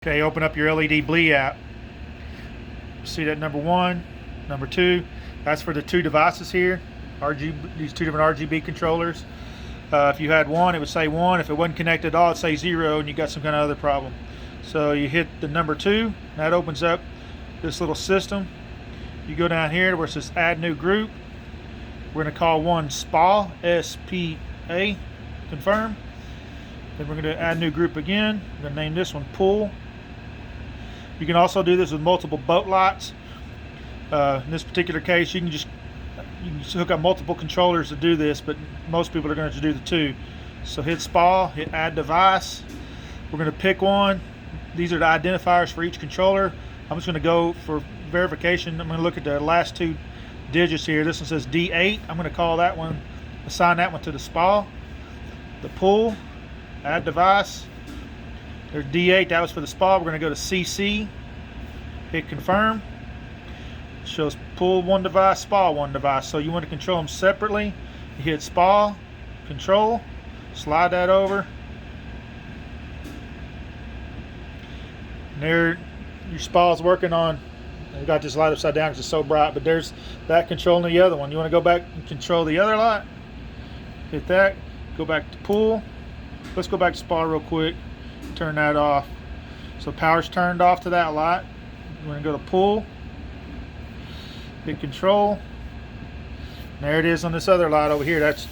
Okay, open up your LED BLE app. See that number 1, number 2. That's for the two devices here, these two different RGB controllers. If you had one, it would say 1. If it wasn't connected at all, it'd say 0, and you got some kind of other problem. So you hit the number 2, and that opens up this little system. You go down here where it says Add New Group. We're going to call one SPA, S-P-A, confirm. Then we're going to add new group again. We're going to name this one Pool. You can also do this with multiple boat lights. In this particular case, you can just hook up multiple controllers to do this, but most people are going to do the two. So hit SPA, hit Add Device. We're going to pick one. These are the identifiers for each controller. I'm just going to go for verification. I'm going to look at the last two digits here. This one says D8. I'm going to call that one, assign that one to the SPA. The Pool, Add Device. There's D8, that was for the SPA. We're going to go to CC, hit confirm. It shows Pool one device, SPA one device. So you want to control them separately. You hit SPA, control, slide that over. And there, your SPA is working on. I got this light upside down because it's so bright, but there's that controlling the other one. You want to go back and control the other light. Hit that, go back to Pool. Let's go back to SPA real quick. Turn that off. So power's turned off to that light. We're going to go to Pool. Hit control. And there it is on this other light over here. That's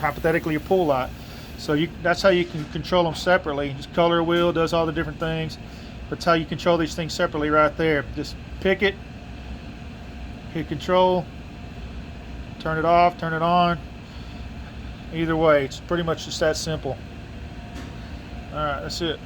hypothetically your pool light. So that's how you can control them separately. Just color wheel, does all the different things. That's how you control these things separately right there. Just pick it, hit control, turn it off, turn it on. Either way, it's pretty much just that simple. All right, that's it.